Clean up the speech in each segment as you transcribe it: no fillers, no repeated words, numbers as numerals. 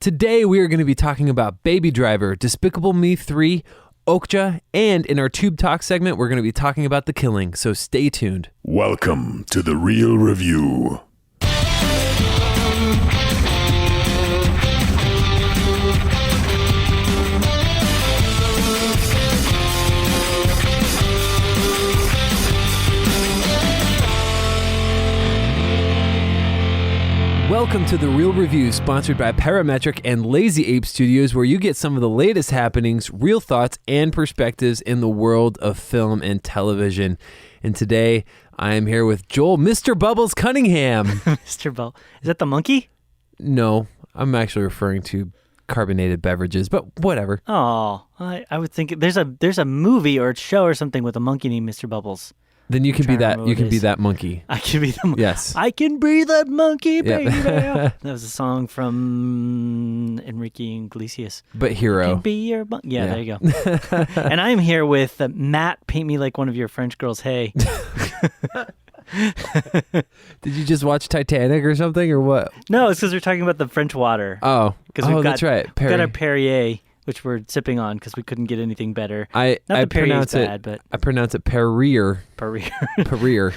Today we are going to be talking about Baby Driver, Despicable Me 3, Okja, and in our Tube Talk segment, we're going to be talking about The Killing, so stay tuned. Welcome to The Real Review. Welcome to The Real Review, sponsored by Parametric and Lazy Ape Studios, where you get some of the latest happenings, real thoughts, and perspectives in the world of film and television. And today, I am here with Joel, Mr. Bubbles Cunningham. Mr. Bubble. Is that the monkey? No, I'm actually referring to carbonated beverages, but whatever. Oh, I would think there's a movie or a show or something with a monkey named Mr. Bubbles. Then you can be that. You can be that monkey. I can be the monkey. Yes. I can be that monkey, baby. Yeah. That was a song from Enrique Iglesias. But hero. I can be your monkey. Yeah, there you go. And I'm here with Matt. Paint me like one of your French girls. Hey. Did you just watch Titanic or something, or what? No, it's because we're talking about the French water. Oh, that's right. We've got our Perrier, which we're sipping on because we couldn't get anything better. I pronounce bad, but I pronounce it Perrier. Perrier.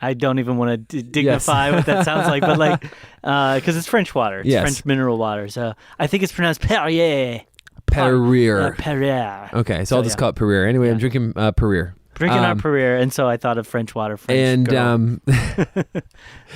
I don't even want to dignify what that sounds like, but like, because it's French water. It's French mineral water. So I think it's pronounced Perrier. Perrier. Perrier. Okay, so I'll just call it Perrier. Anyway, I'm drinking Perrier. Drinking our Perrier, and so I thought of French water. And there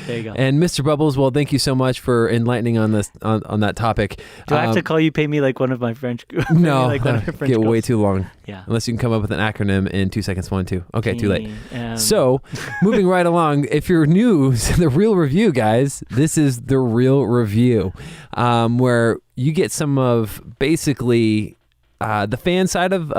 you go. And Mr. Bubbles, well, thank you so much for enlightening on this on that topic. Do I have to call you? Pay me like one of my French? No, like one of my French get girls? way too long. Yeah, unless you can come up with an acronym in 2 seconds. 1, 2. Okay, too late. So, moving right along. If you're new to The Real Review, guys, this is The Real Review, where you get some of basically the fan side of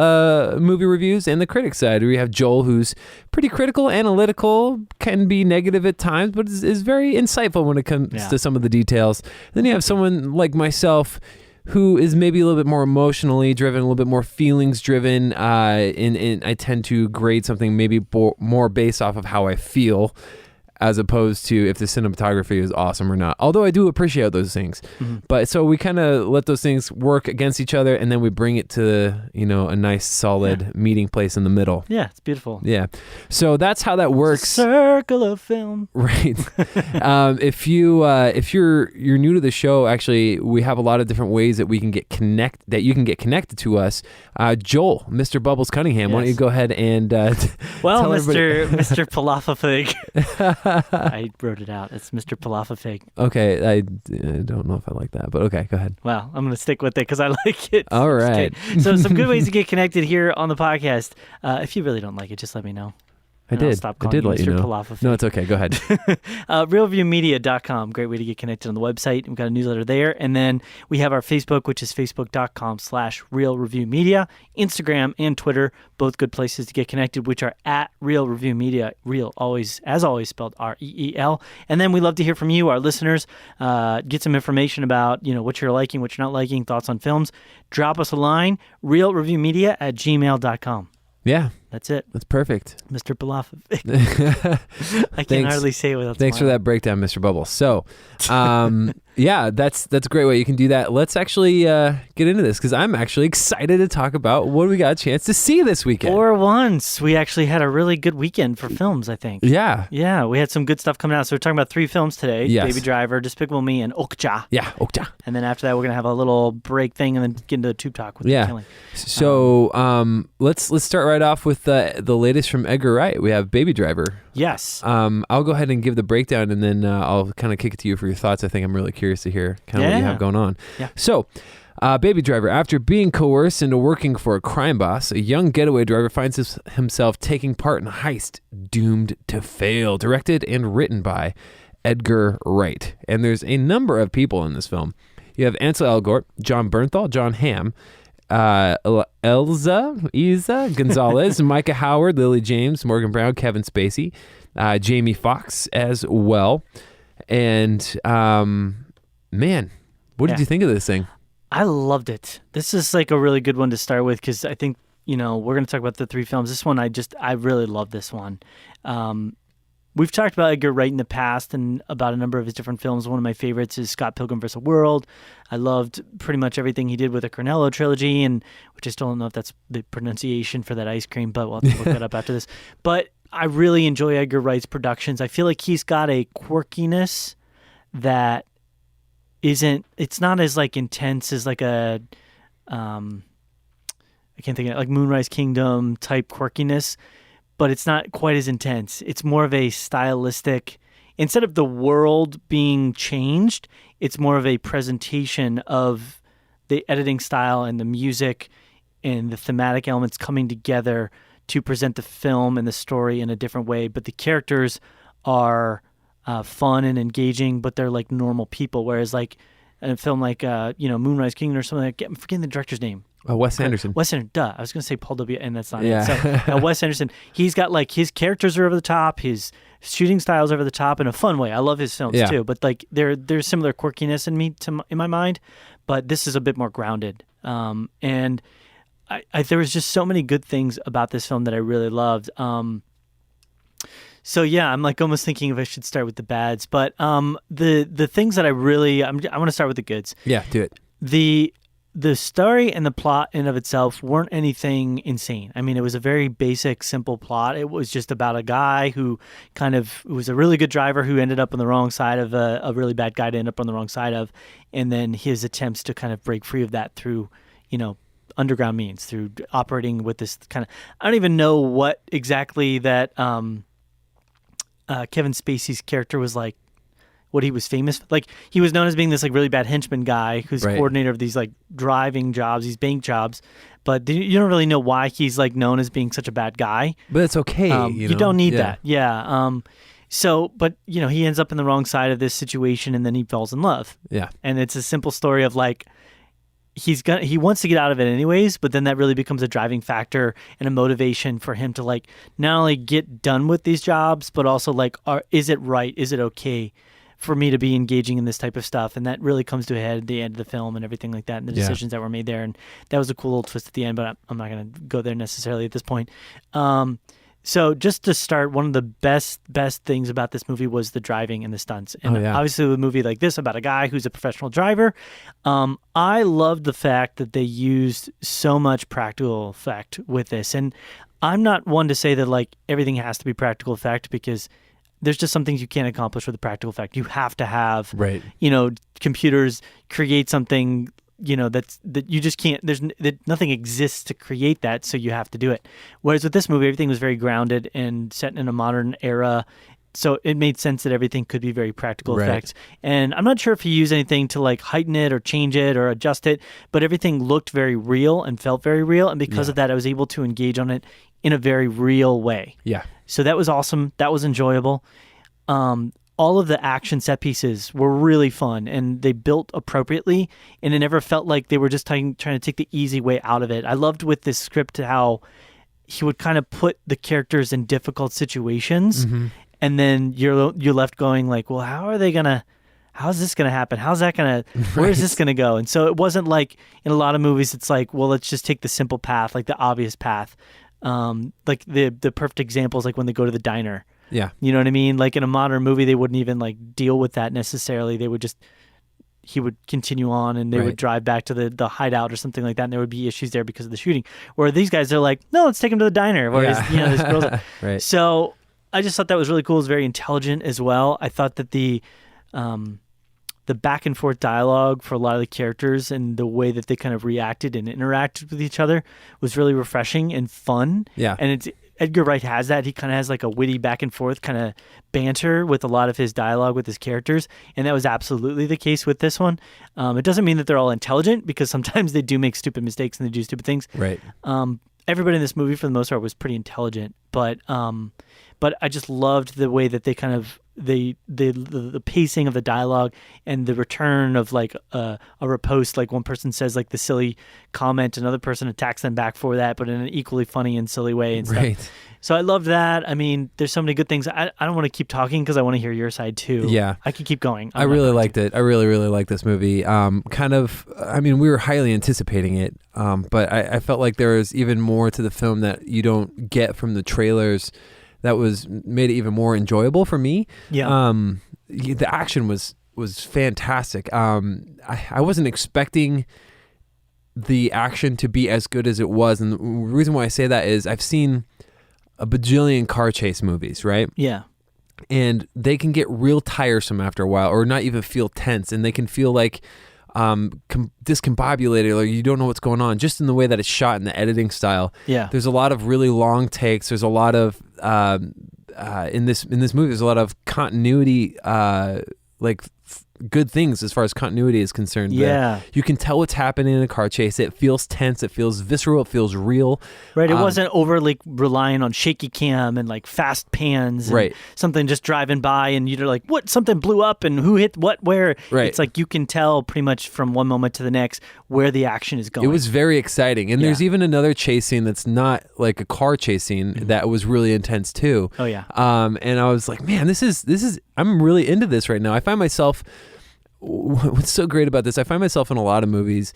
movie reviews and the critic side. We have Joel, who's pretty critical, analytical, can be negative at times, but is very insightful when it comes to some of the details. Then you have someone like myself who is maybe a little bit more emotionally driven, a little bit more feelings driven, and I tend to grade something maybe more based off of how I feel, as opposed to if the cinematography is awesome or not. Although I do appreciate those things. Mm-hmm. But so we kind of let those things work against each other, and then we bring it to, a nice solid meeting place in the middle. Yeah, it's beautiful. Yeah. So that's how that works. Circle of film. Right. If you're new to the show, actually, we have a lot of different ways that you can get connected to us. Joel, Mr. Bubbles Cunningham, why don't you go ahead and tell Mr. Palafafig. I wrote it out. It's Mr. Palafafig. Okay, I don't know if I like that, but okay, go ahead. Well, I'm going to stick with it because I like it. All right. So some good ways to get connected here on the podcast. If you really don't like it, just let me know. I did let you know. Palafafig. No, it's okay. Go ahead. RealReviewMedia.com. Great way to get connected on the website. We've got a newsletter there. And then we have our Facebook, which is facebook.com/RealReviewMedia. Instagram and Twitter, both good places to get connected, which are at Real Review Media. Real, always, as always, spelled REEL. And then we love to hear from you, our listeners. Get some information about, what you're liking, what you're not liking, thoughts on films. Drop us a line, realreviewmedia@gmail.com. Yeah. That's it. That's perfect. Mr. Palafafig. I can hardly say it without Thanks smiling. for that breakdown, Mr. Bubbles. So, that's a great way you can do that. Let's actually get into this because I'm actually excited to talk about what we got a chance to see this weekend. For once, we actually had a really good weekend for films, I think. Yeah. Yeah, we had some good stuff coming out. So we're talking about 3 films today. Yes. Baby Driver, Despicable Me, and Okja. Yeah, Okja. And then after that, we're going to have a little break thing and then get into the Tube Talk with The Killing. So let's start right off with the latest from Edgar Wright. We have Baby Driver. Yes. I'll go ahead and give the breakdown, and then I'll kind of kick it to you for your thoughts. I think I'm really curious to hear kind of what you have going on. Yeah. So, Baby Driver. After being coerced into working for a crime boss, a young getaway driver finds himself taking part in a heist doomed to fail. Directed and written by Edgar Wright. And there's a number of people in this film. You have Ansel Elgort, John Bernthal, John Hamm, Eiza Gonzalez, Micah Howard, Lily James, Morgan Brown, Kevin Spacey, Jamie Foxx as well. And man, what did you think of this thing? I loved it. This is like a really good one to start with because I think, we're going to talk about the 3 films. This one, I really love this one. We've talked about Edgar Wright in the past and about a number of his different films. One of my favorites is Scott Pilgrim vs. World. I loved pretty much everything he did with the Cornello trilogy, and which I still don't know if that's the pronunciation for that ice cream, but we'll have to look that up after this. But I really enjoy Edgar Wright's productions. I feel like he's got a quirkiness that it's not as like intense as like a, I can't think of it, like Moonrise Kingdom type quirkiness, but it's not quite as intense. It's more of a stylistic, instead of the world being changed, it's more of a presentation of the editing style and the music and the thematic elements coming together to present the film and the story in a different way. But the characters are fun and engaging, but they're like normal people. Whereas like in a film like Moonrise Kingdom or something like, I'm forgetting the director's name. Wes Anderson. Wes Anderson, duh. I was going to say Paul W. and that's not it. So Wes Anderson, he's got like his characters are over the top, his shooting style's over the top in a fun way. I love his films too, but like there's similar quirkiness in my mind, but this is a bit more grounded. And there was just so many good things about this film that I really loved. So yeah, I'm like almost thinking if I should start with the bads, but the things that I want to start with the goods. Yeah, do it. The story and the plot in of itself weren't anything insane. I mean, it was a very basic, simple plot. It was just about a guy who was a really good driver who ended up on the wrong side of a really bad guy to end up on the wrong side of, and then his attempts to kind of break free of that through, underground means, through operating with this kind of, I don't even know what exactly that Kevin Spacey's character was like, what he was famous for. Like, he was known as being this like really bad henchman guy who's coordinator of these like driving jobs, these bank jobs, but you don't really know why he's like known as being such a bad guy. But it's okay. You don't need that. Yeah. But he ends up in the wrong side of this situation and then he falls in love. Yeah. And it's a simple story of like, he wants to get out of it anyways, but then that really becomes a driving factor and a motivation for him to like not only get done with these jobs, but also like, is it right? Is it okay for me to be engaging in this type of stuff? And that really comes to a head at the end of the film and everything like that and the decisions that were made there. And that was a cool little twist at the end, but I'm not going to go there necessarily at this point. So just to start, one of the best things about this movie was the driving and the stunts. And obviously with a movie like this about a guy who's a professional driver, I loved the fact that they used so much practical effect with this. And I'm not one to say that like everything has to be practical effect, because there's just some things you can't accomplish with a practical effect. You have to have, computers create something, that you just can't. Nothing exists to create that, so you have to do it. Whereas with this movie, everything was very grounded and set in a modern era, so it made sense that everything could be very practical effects. And I'm not sure if he used anything to like heighten it or change it or adjust it, but everything looked very real and felt very real. And because of that, I was able to engage on it in a very real way. Yeah. So that was awesome. That was enjoyable. All of the action set pieces were really fun, and they built appropriately, and it never felt like they were just trying to take the easy way out of it. I loved with this script how he would kind of put the characters in difficult situations, and then you're left going like, well, how's this going to happen? How's that going to, where is this going to go? And so it wasn't like in a lot of movies, it's like, well, let's just take the simple path, like the obvious path. Like the perfect example is like when they go to the diner. Yeah. You know what I mean? Like in a modern movie, they wouldn't even like deal with that necessarily. He would continue on and they would drive back to the hideout or something like that. And there would be issues there because of the shooting. Where these guys are like, no, let's take him to the diner. Whereas, this girl's right. So I just thought that was really cool. It was very intelligent as well. I thought that the back and forth dialogue for a lot of the characters and the way that they kind of reacted and interacted with each other was really refreshing and fun. Yeah. And Edgar Wright has that. He kind of has like a witty back and forth kind of banter with a lot of his dialogue with his characters. And that was absolutely the case with this one. It doesn't mean that they're all intelligent, because sometimes they do make stupid mistakes and they do stupid things. Right. Everybody in this movie for the most part was pretty intelligent, but I just loved the way that they kind of the pacing of the dialogue and the return of like a riposte. Like one person says like the silly comment, another person attacks them back for that, but in an equally funny and silly way and stuff. Right. So I love that. I mean, there's so many good things. I don't want to keep talking because I want to hear your side too. Yeah. I could keep going. I really liked it. I really, really liked this movie. We were highly anticipating it, but I felt like there was even more to the film that you don't get from the trailers that made it even more enjoyable for me. Yeah. The action was fantastic. I wasn't expecting the action to be as good as it was, and the reason why I say that is I've seen a bajillion car chase movies, right? Yeah. And they can get real tiresome after a while, or not even feel tense, and they can feel like discombobulated, or you don't know what's going on, just in the way that it's shot and the editing style. Yeah. There's a lot of really long takes. There's a lot of in this movie. There's a lot of continuity, good things as far as continuity is concerned. Yeah. You can tell what's happening in a car chase. It feels tense. It feels visceral. It feels real. Right. It wasn't overly relying on shaky cam and like fast pans. And right. Something just driving by and you're like, what? Something blew up and who hit what, where? Right. It's like you can tell pretty much from one moment to the next where the action is going. It was very exciting. And there's even another chase scene that's not like a car chase scene that was really intense too. Oh, yeah. And I was like, man, this is, I'm really into this right now. I find myself, what's so great about this, I find myself in a lot of movies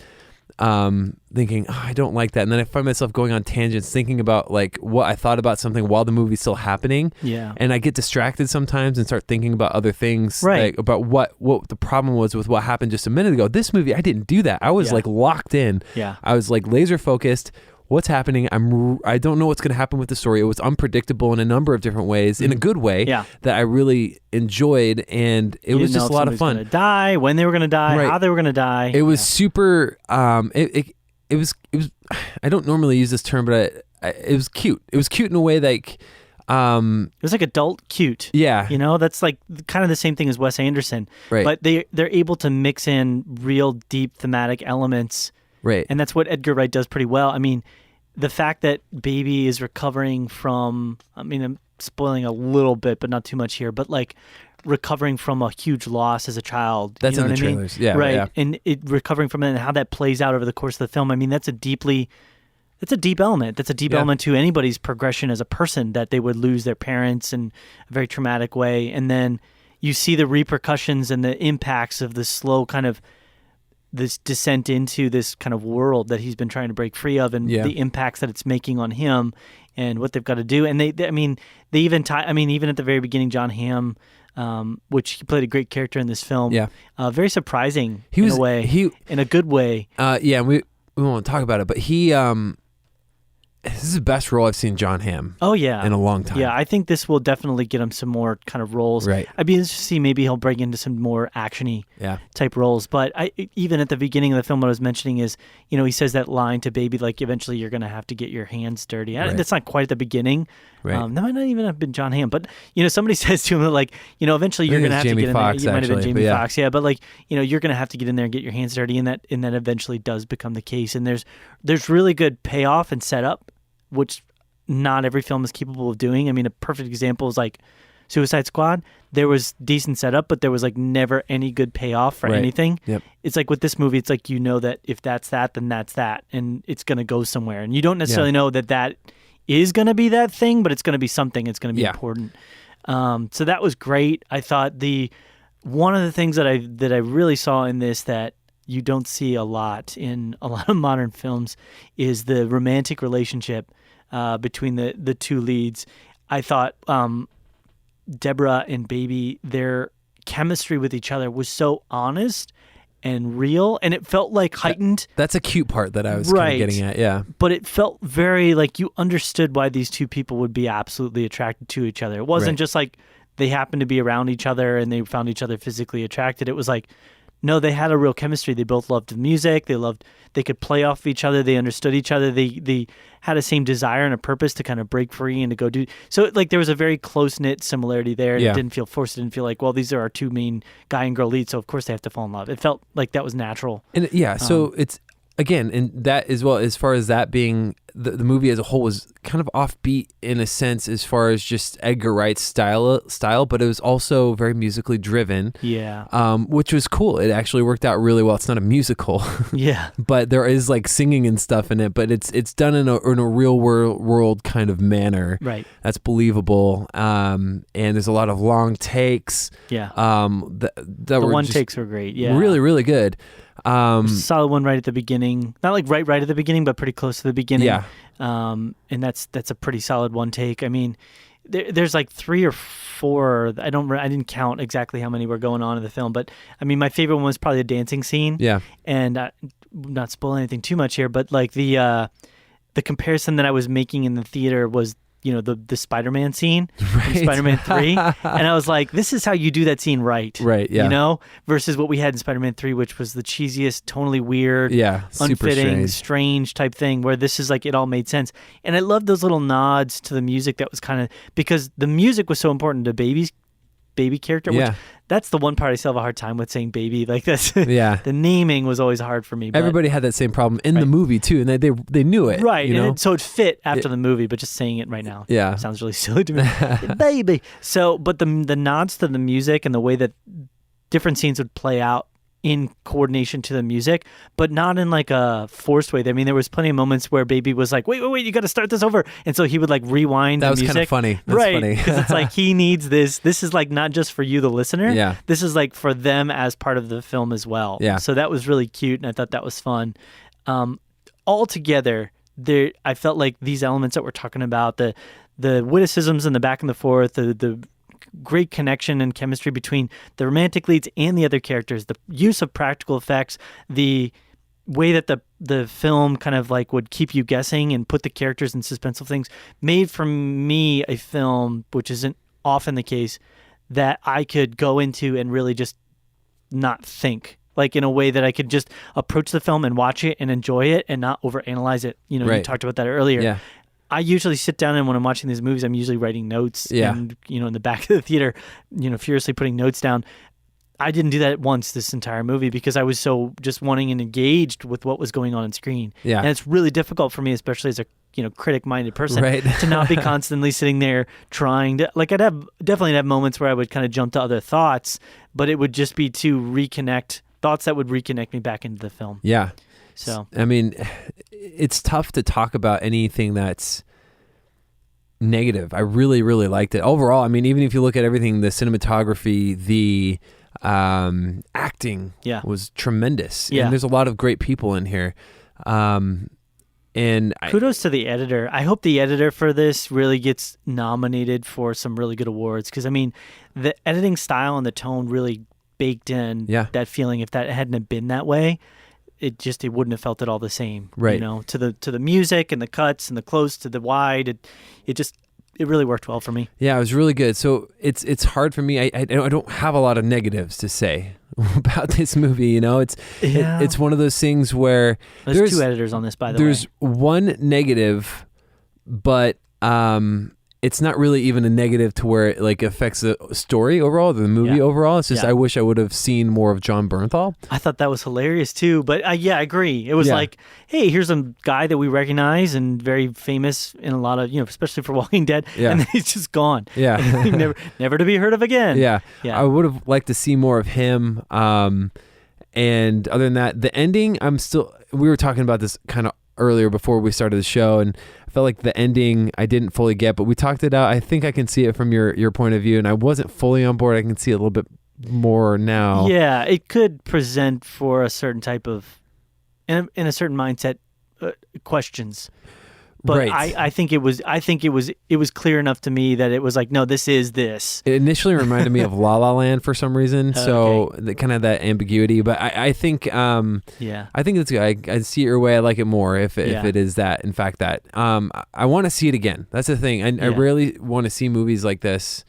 thinking, I don't like that. And then I find myself going on tangents thinking about like what I thought about something while the movie's still happening. Yeah. And I get distracted sometimes and start thinking about other things, right. like about what the problem was with what happened just a minute ago. This movie, I didn't do that. I was like locked in. Yeah. I was like laser focused. What's happening? I don't know what's going to happen with the story. It was unpredictable in a number of different ways, in a good way, that I really enjoyed, and it was just a lot of fun. Going to die, when they were going to die, how they were going to die. It was super. It was. I don't normally use this term, but it was cute. It was cute in a way like. It was like adult cute. Yeah. You know, that's like kind of the same thing as Wes Anderson. Right. But they're able to mix in real deep thematic elements. Right. And that's what Edgar Wright does pretty well. I mean, the fact that Baby is recovering from, I mean, I'm spoiling a little bit, but not too much here, but like recovering from a huge loss as a child. That's you know in the what I mean? trailers. Yeah. Right. Yeah. And recovering from it and how that plays out over the course of the film. I mean, that's a deep element. That's a deep element to anybody's progression as a person, that they would lose their parents in a very traumatic way. And then you see the repercussions and the impacts of the slow kind of this descent into this kind of world that he's been trying to break free of, and the impacts that it's making on him and what they've got to do. And they even even at the very beginning, John Hamm, which he played a great character in this film. Yeah. Very surprising in a way, in a good way. We won't talk about it, but this is the best role I've seen John Hamm. Oh yeah, in a long time. Yeah, I think this will definitely get him some more kind of roles. Right. I'd be interested to see maybe he'll break into some more actiony type roles. But even at the beginning of the film, what I was mentioning is, he says that line to Baby, like, eventually you're going to have to get your hands dirty. Right. That's not quite at the beginning. Right. That might not even have been John Hamm, but somebody says to him like, eventually you're going to have to get in there. It might have been Jamie Foxx, but like, you're going to have to get in there and get your hands dirty, and that eventually does become the case. And there's really good payoff and setup, which not every film is capable of doing. I mean, a perfect example is like Suicide Squad. There was decent setup, but there was like never any good payoff for anything. Yep. It's like with this movie, it's like that if that's that, then that's that, and it's going to go somewhere. And you don't necessarily know that is going to be that thing, but it's going to be something. It's going to be important. So that was great. I thought one of the things that I really saw in this that you don't see a lot in a lot of modern films is the romantic relationship between the two leads. I thought Deborah and Baby, their chemistry with each other was so honest and real, and it felt like heightened. That's a cute part that I was kind of getting at, yeah. But it felt very like you understood why these two people would be absolutely attracted to each other. It wasn't just like they happened to be around each other and they found each other physically attracted. It was like, no, they had a real chemistry. They both loved music. They could play off of each other. They understood each other. They had the same desire and a purpose to kind of break free and to go do. So like there was a very close-knit similarity there. And it didn't feel forced. It didn't feel like, well, these are our two main guy and girl leads, so of course they have to fall in love. It felt like that was natural. And so it's, again, and that as well, as far as that being, the movie as a whole was kind of offbeat in a sense as far as just Edgar Wright's style, but it was also very musically driven. Yeah. Which was cool. It actually worked out really well. It's not a musical. Yeah. But there is like singing and stuff in it, but it's done in a real world kind of manner. Right. That's believable. And there's a lot of long takes. Yeah. The one takes were great. Yeah. Really, really good. Solid one right at the beginning. Not like right at the beginning, but pretty close to the beginning. Yeah. And that's a pretty solid one take. I mean, there's like 3 or 4. I didn't count exactly how many were going on in the film, but I mean, my favorite one was probably the dancing scene. Yeah. And not spoiling anything too much here, but like the comparison that I was making in the theater was, the Spider-Man scene from Spider-Man 3. And I was like, this is how you do that scene right. Right, yeah. Versus what we had in Spider-Man 3, which was the cheesiest, tonally weird, super unfitting, strange type thing, where this is like it all made sense. And I love those little nods to the music that was kind of, because the music was so important to baby character, which that's the one part I still have a hard time with saying baby. Like that's the naming was always hard for me. But, everybody had that same problem in the movie too, and they knew it. Right. So it fit after the movie, but just saying it right now sounds really silly to me. Baby. So, but the nods to the music and the way that different scenes would play out in coordination to the music, but not in like a forced way. I mean, there was plenty of moments where Baby was like, wait, you got to start this over. And so he would like rewind the music. That was kind of funny. That's right. funny. Because it's like he needs this. This is like not just for you, the listener. Yeah. This is like for them as part of the film as well. Yeah. So that was really cute, and I thought that was fun. Altogether, I felt like these elements that we're talking about, the witticisms and the back and the forth, the great connection and chemistry between the romantic leads and the other characters, the use of practical effects, the way that the film kind of like would keep you guessing and put the characters in suspenseful things, made for me a film, which isn't often the case, that I could go into and really just not think, like in a way that I could just approach the film and watch it and enjoy it and not overanalyze it. You talked about that earlier. Yeah. I usually sit down, and when I'm watching these movies, I'm usually writing notes and, in the back of the theater, furiously putting notes down. I didn't do that once this entire movie because I was so just wanting and engaged with what was going on screen. Yeah. And it's really difficult for me, especially as a, critic-minded person, to not be constantly sitting there trying to, like I'd definitely have moments where I would kind of jump to other thoughts, but it would just be to reconnect, thoughts that would reconnect me back into the film. Yeah. So, I mean, it's tough to talk about anything that's negative. I really, really liked it. Overall, I mean, even if you look at everything, the cinematography, the acting was tremendous. Yeah. And there's a lot of great people in here. And kudos to the editor. I hope the editor for this really gets nominated for some really good awards, because, I mean, the editing style and the tone really baked in that feeling. If that hadn't been that way, it wouldn't have felt it all the same, right? To the music and the cuts and the close to the wide, it really worked well for me. Yeah, it was really good. So it's hard for me. I don't have a lot of negatives to say about this movie. It's one of those things where there's 2 editors on this, by the way. There's one negative, but it's not really even a negative to where it like affects the story overall, the movie overall. It's just I wish I would have seen more of John Bernthal. I thought that was hilarious too, but I agree. It was like, hey, here's a guy that we recognize and very famous in a lot of, especially for Walking Dead, and then he's just gone. Yeah. never to be heard of again. Yeah. I would have liked to see more of him. And other than that, the ending, we were talking about this kind of earlier before we started the show, and I felt like the ending I didn't fully get, but we talked it out. I think I can see it from your point of view, and I wasn't fully on board. I can see it a little bit more now. Yeah, it could present for a certain type of, in a certain mindset, questions. But right. I think it was clear enough to me that it was like, no, this is this. It initially reminded me of La La Land for some reason, so kind of that ambiguity. But I think, I think it's good. I see it your way. I like it more if it is that. In fact, that I want to see it again. That's the thing. I rarely want to see movies like this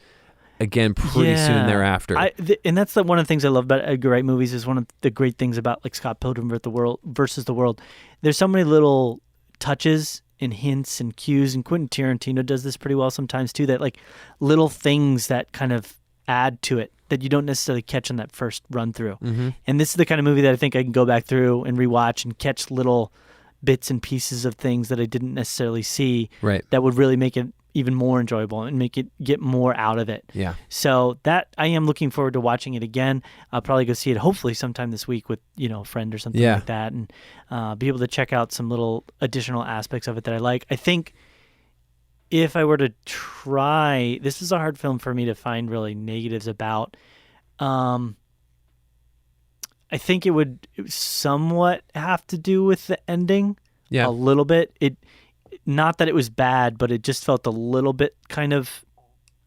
again pretty soon thereafter. And that's one of the things I love about Edgar Wright movies. Is one of the great things about like Scott Pilgrim versus the World. There's so many little touches and hints and cues, and Quentin Tarantino does this pretty well sometimes too, that like little things that kind of add to it that you don't necessarily catch in that first run through. Mm-hmm. And this is the kind of movie that I think I can go back through and rewatch and catch little bits and pieces of things that I didn't necessarily see that would really make it even more enjoyable and make it get more out of it. Yeah. So that I am looking forward to watching it again. I'll probably go see it hopefully sometime this week with, a friend or something like that, and be able to check out some little additional aspects of it that I like. I think if I were to try, this is a hard film for me to find really negatives about. I think it would somewhat have to do with the ending. Yeah. A little bit. Not that it was bad, but it just felt a little bit kind of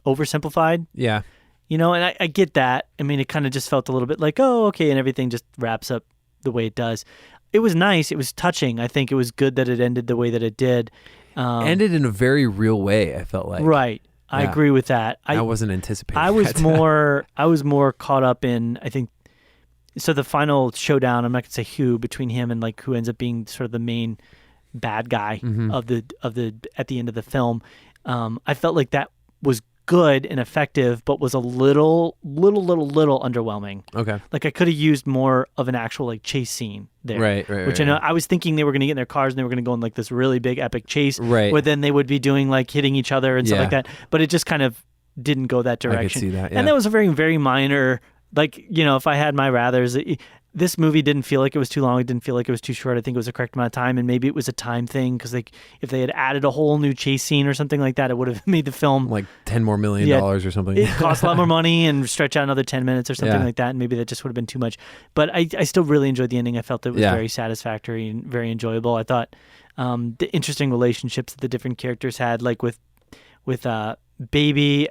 oversimplified. Yeah. You know, and I get that. I mean, it kind of just felt a little bit like, oh, okay, and everything just wraps up the way it does. It was nice. It was touching. I think it was good that it ended the way that it did. Ended in a very real way, I felt like. Right. I agree with that. I wasn't anticipating I was that. I was more caught up in, I think, so the final showdown, I'm not going to say who, between him and like who ends up being sort of the main bad guy of the at the end of the film. I felt like that was good and effective, but was a little underwhelming. Okay. Like I could have used more of an actual like chase scene there. Right. Which I know I was thinking they were going to get in their cars and they were going to go on like this really big epic chase. Right. Where then they would be doing like hitting each other and stuff like that. But it just kind of didn't go that direction. I could see that. Yeah. And that was a very, very minor, like, you know, if I had my rathers, this movie didn't feel like it was too long. It didn't feel like it was too short. I think it was the correct amount of time, and maybe it was a time thing because like if they had added a whole new chase scene or something like that, it would have made the film like $10 more million or something. It cost a lot more money and stretch out another 10 minutes or something like that, and maybe that just would have been too much. But I still really enjoyed the ending. I felt it was very satisfactory and very enjoyable. I thought the interesting relationships that the different characters had, like with Baby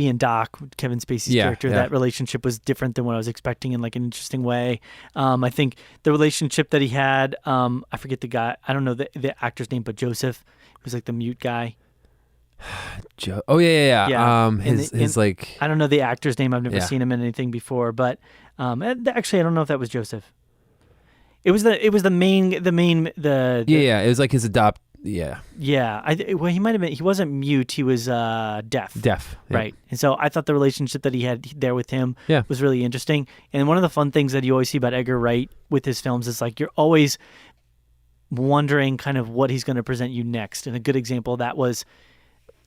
and Doc, Kevin Spacey's character, that relationship was different than what I was expecting in like an interesting way. I think the relationship that he had, I forget the guy, I don't know the actor's name, but Joseph, he was like the mute guy. Oh yeah. His like, I don't know the actor's name. I've never seen him in anything before, but actually I don't know if that was Joseph. It was the main. It was like his Yeah. Well, he might have been. He wasn't mute. He was deaf. Deaf. Yeah. Right. And so I thought the relationship that he had there with him was really interesting. And one of the fun things that you always see about Edgar Wright with his films is like you're always wondering kind of what he's going to present you next. And a good example of that was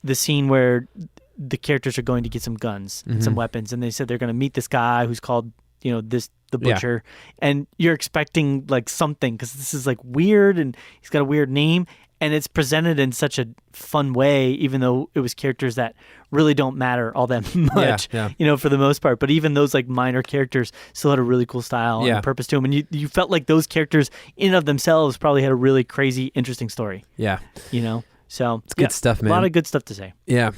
the scene where the characters are going to get some guns and some weapons, and they said they're going to meet this guy who's called, you know, the butcher, and you're expecting like something because this is like weird and he's got a weird name. And it's presented in such a fun way, even though it was characters that really don't matter all that much, you know, for the most part. But even those like minor characters still had a really cool style and purpose to them. And you felt like those characters in and of themselves probably had a really crazy, interesting story. Yeah. You know? So it's good stuff, man. A lot of good stuff to say. Yeah.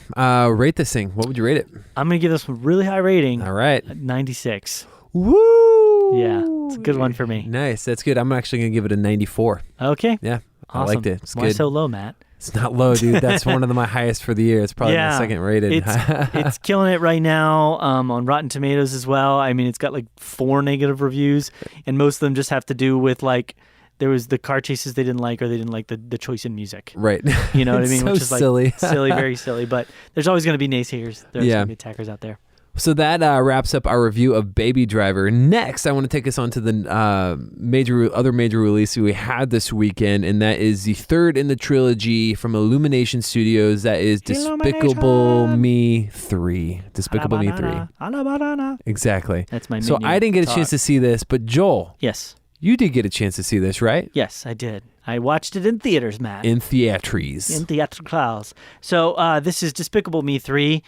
Rate this thing. What would you rate it? I'm going to give this one a really high rating. All right. 96. Woo! Yeah. It's a good one for me. Nice. That's good. I'm actually going to give it a 94. Okay. Yeah. Awesome. I liked it. It's Why good. so low, Matt? It's not low, dude. That's one of my highest for the year. It's probably my second rated. It's killing it right now on Rotten Tomatoes as well. I mean, it's got like 4 negative reviews, and most of them just have to do with like there was the car chases they didn't like, or they didn't like the choice in music. Right. You know what I mean? So which is like silly. silly, very silly. But there's always going to be naysayers. There's going to be attackers out there. So that wraps up our review of Baby Driver. Next, I want to take us on to the other major release we had this weekend, and that is the third in the trilogy from Illumination Studios. That is Despicable Me 3. Despicable Me 3. Exactly. That's my So I didn't get a chance to see this, but Joel. Yes. You did get a chance to see this, right? Yes, I did. I watched it in theaters, Matt. In theatries. In theatricals. So this is Despicable Me 3.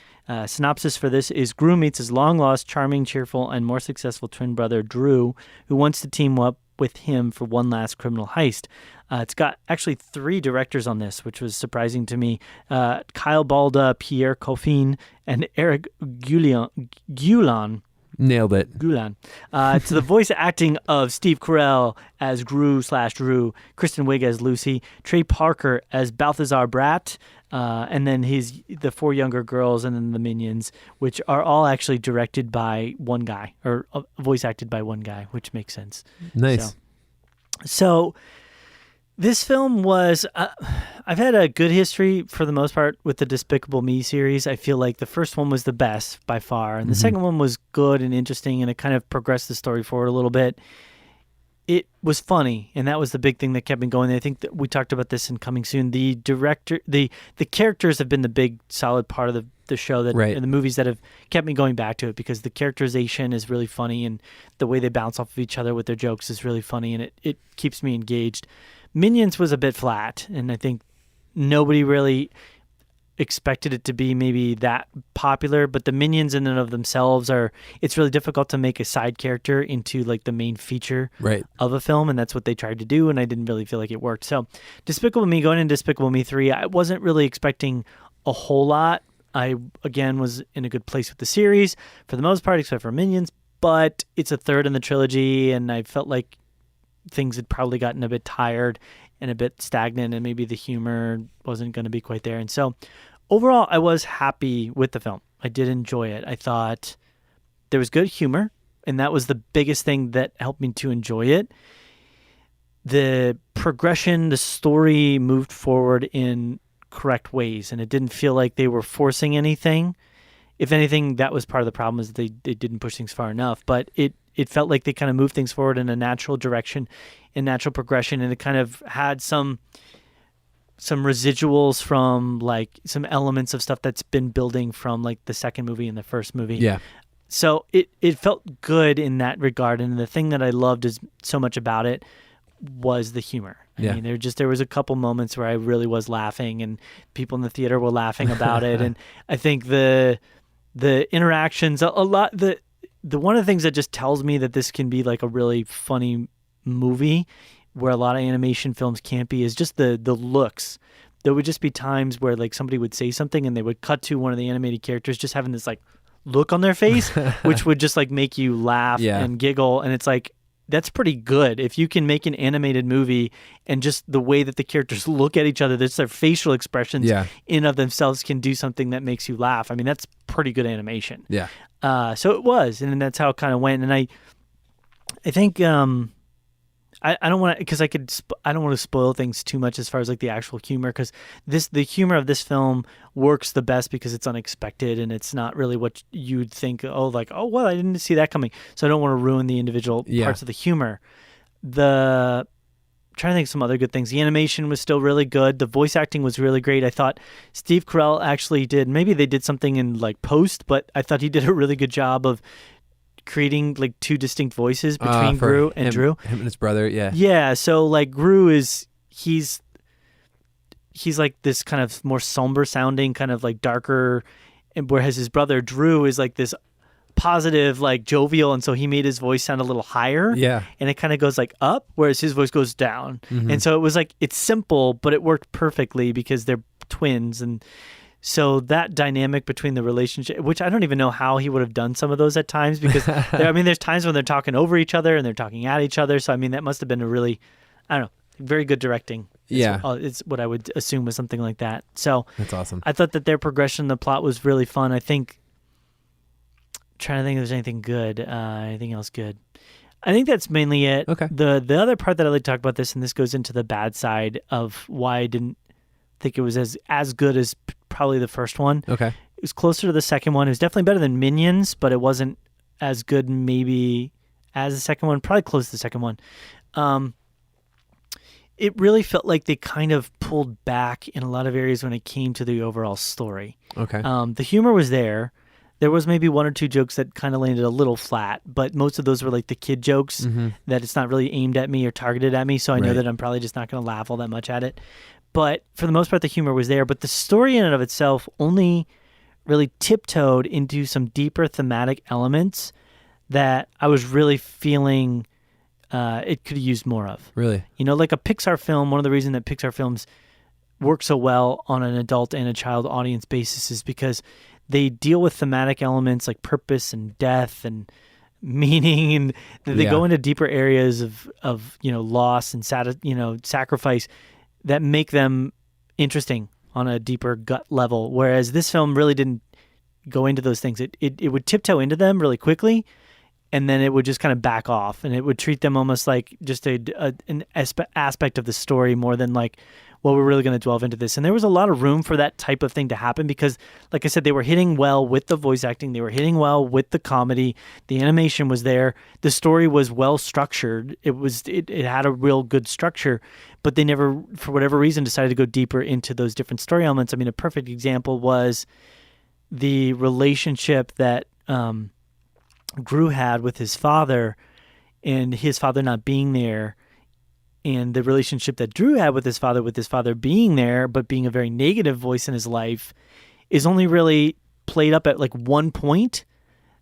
Synopsis for this is Gru meets his long-lost, charming, cheerful, and more successful twin brother, Drew, who wants to team up with him for one last criminal heist. It's got actually 3 directors on this, which was surprising to me. Kyle Balda, Pierre Coffin, and Eric Gulan. Nailed it. Gulan. To the voice acting of Steve Carell as Gru/Drew, Kristen Wiig as Lucy, Trey Parker as Balthazar Bratt, and then the 4 younger girls, and then the minions, which are all actually directed by one guy, or voice acted by one guy, which makes sense. Nice. So this film was, I've had a good history for the most part with the Despicable Me series. I feel like the first one was the best by far, and the second one was good and interesting, and it kind of progressed the story forward a little bit. It was funny, and that was the big thing that kept me going. I think that we talked about this in Coming Soon. The director, the characters have been the big solid part of the show that and the movies that have kept me going back to it, because the characterization is really funny, and the way they bounce off of each other with their jokes is really funny, and it keeps me engaged. Minions was a bit flat, and I think nobody really expected it to be maybe that popular, but the Minions in and of themselves it's really difficult to make a side character into like the main feature of a film, and that's what they tried to do, and I didn't really feel like it worked. So Despicable Me, going into Despicable Me 3, I wasn't really expecting a whole lot. I, again, was in a good place with the series for the most part, except for Minions, but it's a third in the trilogy, and I felt like things had probably gotten a bit tired and a bit stagnant, and maybe the humor wasn't going to be quite there. And so overall, I was happy with the film. I did enjoy it. I thought there was good humor, and that was the biggest thing that helped me to enjoy it. The progression, the story moved forward in correct ways, and it didn't feel like they were forcing anything. If anything, that was part of the problem, is they didn't push things far enough. But it felt like they kind of moved things forward in a natural direction, in natural progression, and it kind of had some residuals from like some elements of stuff that's been building from like the second movie and the first movie. Yeah. So it felt good in that regard, and the thing that I loved is so much about it was the humor. I mean, there was a couple moments where I really was laughing, and people in the theater were laughing about it. And I think the interactions, a lot, the one of the things that just tells me that this can be like a really funny movie, where a lot of animation films can't be, is just the looks. There would just be times where like somebody would say something and they would cut to one of the animated characters just having this like look on their face, which would just like make you laugh and giggle. And it's like, that's pretty good. If you can make an animated movie and just the way that the characters look at each other, that's their facial expressions in of themselves can do something that makes you laugh. I mean, that's pretty good animation. Yeah. So it was, and that's how it kind of went. And I think I don't want to, because I don't want to spoil things too much as far as like the actual humor, because the humor of this film works the best because it's unexpected and it's not really what you'd think. Oh, well, I didn't see that coming, so I don't want to ruin the individual parts of the humor. I'm trying to think of some other good things. The animation was still really good. The voice acting was really great. I thought Steve Carell actually maybe they did something in like post, but I thought he did a really good job of creating like two distinct voices between Gru and Drew. Him and his brother, yeah. Yeah, so like Gru he's like this kind of more somber sounding, kind of like darker, and whereas his brother Drew is like this positive, like jovial, and so he made his voice sound a little higher. Yeah. And it kind of goes like up, whereas his voice goes down. Mm-hmm. And so it was like, it's simple, but it worked perfectly because they're twins. And so that dynamic between the relationship, which I don't even know how he would have done some of those at times, because there's times when they're talking over each other and they're talking at each other. So I mean, that must have been a really, I don't know, very good directing. It's what I would assume was something like that. So that's awesome. I thought that their progression, the plot was really fun. I think, trying to think if there's anything good, anything else good. I think that's mainly it. Okay. The other part that I'd like to talk about this, and this goes into the bad side of why I didn't think it was as good as probably the first one. Okay. It was closer to the second one. It was definitely better than Minions, but it wasn't as good maybe as the second one. Probably close to the second one. It really felt like they kind of pulled back in a lot of areas when it came to the overall story. Okay. The humor was there. There was maybe one or two jokes that kind of landed a little flat, but most of those were like the kid jokes that it's not really aimed at me or targeted at me, so I know that I'm probably just not going to laugh all that much at it. But for the most part, the humor was there. But the story in and of itself only really tiptoed into some deeper thematic elements that I was really feeling it could have used more of. Really? You know, like a Pixar film, one of the reasons that Pixar films work so well on an adult and a child audience basis is because they deal with thematic elements like purpose and death and meaning, and they go into deeper areas of loss and sacrifice that make them interesting on a deeper gut level. Whereas this film really didn't go into those things. It would tiptoe into them really quickly, and then it would just kind of back off, and it would treat them almost like just an aspect of the story more than like, well, we're really going to delve into this. And there was a lot of room for that type of thing to happen because, like I said, they were hitting well with the voice acting. They were hitting well with the comedy. The animation was there. The story was well structured. It had a real good structure, but they never, for whatever reason, decided to go deeper into those different story elements. I mean, a perfect example was the relationship that Gru had with his father, and his father not being there, and the relationship that Drew had with his father being there, but being a very negative voice in his life, is only really played up at like one point.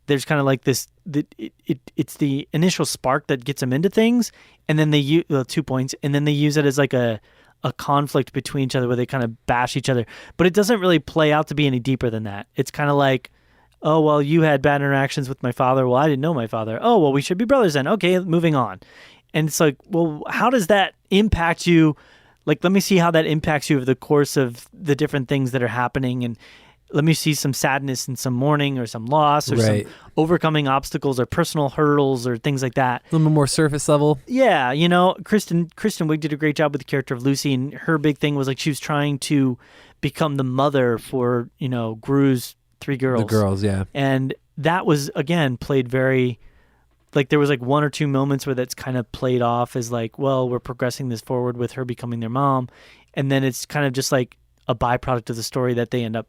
There's kind of like this, it's the initial spark that gets them into things, and then they use 2 points, and then they use it as like a a conflict between each other where they kind of bash each other, but it doesn't really play out to be any deeper than that. It's kind of like, oh, well, you had bad interactions with my father. Well, I didn't know my father. Oh, well, we should be brothers then. Okay, moving on. And it's like, well, how does that impact you? Like, let me see how that impacts you over the course of the different things that are happening. And let me see some sadness and some mourning or some loss or some overcoming obstacles or personal hurdles or things like that. A little more surface level. Yeah, you know, Kristen Wiig did a great job with the character of Lucy, and her big thing was like she was trying to become the mother for, you know, Gru's 3 girls. The girls, yeah. And that was, again, played very, like there was like 1 or 2 moments where that's kind of played off as like, well, we're progressing this forward with her becoming their mom. And then it's kind of just like a byproduct of the story that they end up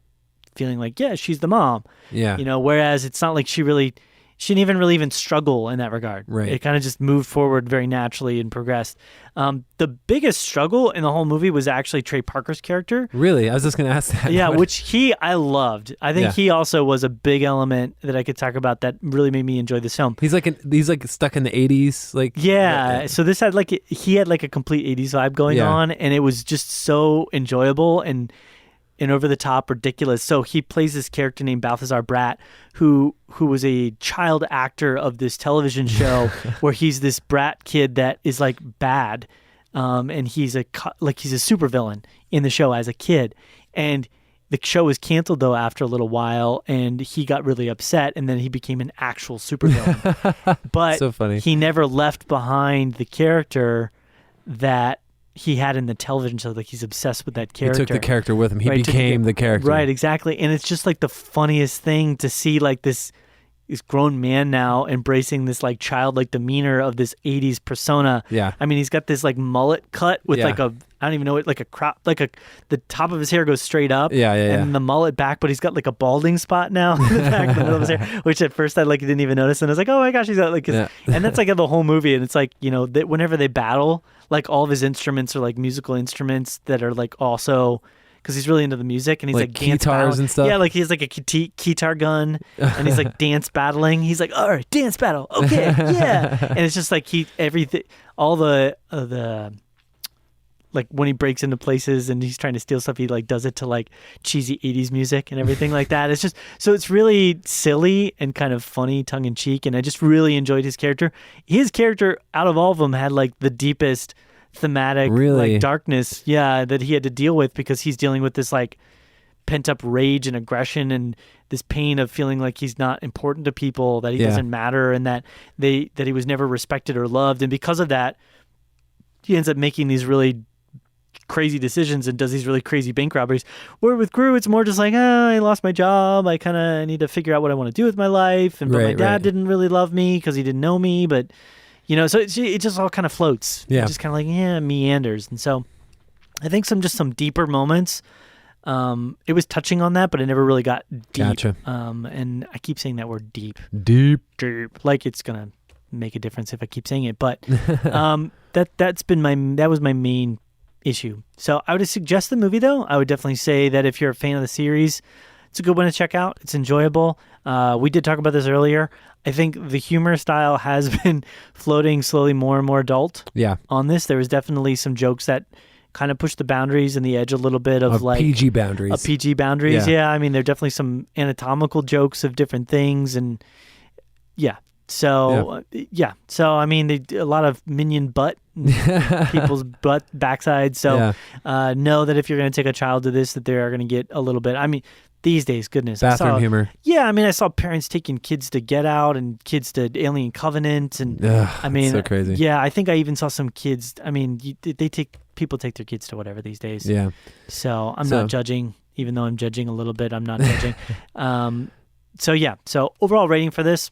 feeling like, yeah, she's the mom. Yeah. You know, whereas it's not like she didn't even struggle in that regard. Right. It kind of just moved forward very naturally and progressed. The biggest struggle in the whole movie was actually Trey Parker's character. Really? I was just going to ask that. Yeah, which I loved. I think he also was a big element that I could talk about that really made me enjoy this film. He's like stuck in the 80s. Like yeah. So this had he had like a complete 80s vibe going on, and it was just so enjoyable and over the top, ridiculous. So he plays this character named Balthazar Bratt, who was a child actor of this television show where he's this brat kid that is like bad, and he's a supervillain in the show as a kid. And the show was canceled though after a little while, and he got really upset, and then he became an actual supervillain. But so funny. He never left behind the character that he had in the television show. Like he's obsessed with that character. He took the character with him. He became the character. Right, exactly. And it's just like the funniest thing to see like this grown man now embracing this like childlike demeanor of this 80s persona. Yeah. I mean, he's got this like mullet cut with like a, I don't even know it, like a crop, the top of his hair goes straight up. Yeah. And the mullet back, but he's got like a balding spot now in the back, the middle of his hair, which at first I didn't even notice. And I was like, oh my gosh, he's got and that's like the whole movie. And it's like, you know, that whenever they battle, like all of his instruments are like musical instruments that are like also, because he's really into the music, and he's like dance guitars battling. and stuff. Yeah, like he's like a guitar gun, and he's like dance battling. He's like, all right, dance battle, okay, yeah. And it's just like all the like when he breaks into places and he's trying to steal stuff, he like does it to like cheesy 80s music and everything like that. It's just, so it's really silly and kind of funny, tongue in cheek, and I just really enjoyed his character. His character out of all of them had like the deepest thematic like darkness that he had to deal with, because he's dealing with this like pent up rage and aggression and this pain of feeling like he's not important to people, that he doesn't matter, and that he was never respected or loved, and because of that he ends up making these really crazy decisions and does these really crazy bank robberies. Where with Gru, it's more just like, I lost my job, I kind of need to figure out what I want to do with my life, and but my dad didn't really love me because he didn't know me, but you know, so it just all kind of floats. Yeah. It's just kind of like, meanders. And so I think some deeper moments, it was touching on that, but it never really got deep. Gotcha. And I keep saying that word deep. Deep. Like it's going to make a difference if I keep saying it. But that was my main issue. So I would suggest the movie, though. I would definitely say that if you're a fan of the series, it's a good one to check out. It's enjoyable. We did talk about this earlier. I think the humor style has been floating slowly more and more adult on this. There was definitely some jokes that kind of pushed the boundaries and the edge a little bit of like PG boundaries. PG boundaries. Yeah. I mean, there are definitely some anatomical jokes of different things, and So I mean, a lot of minion butt, people's backside. So know that if you're going to take a child to this, that they are going to get a little bit. I mean, these days, goodness, bathroom humor. Yeah, I mean, I saw parents taking kids to Get Out and kids to Alien Covenant, and I mean, so crazy. Yeah, I think I even saw some kids. I mean, people take their kids to whatever these days. Yeah. So I'm not judging, even though I'm judging a little bit. I'm not judging. So overall rating for this,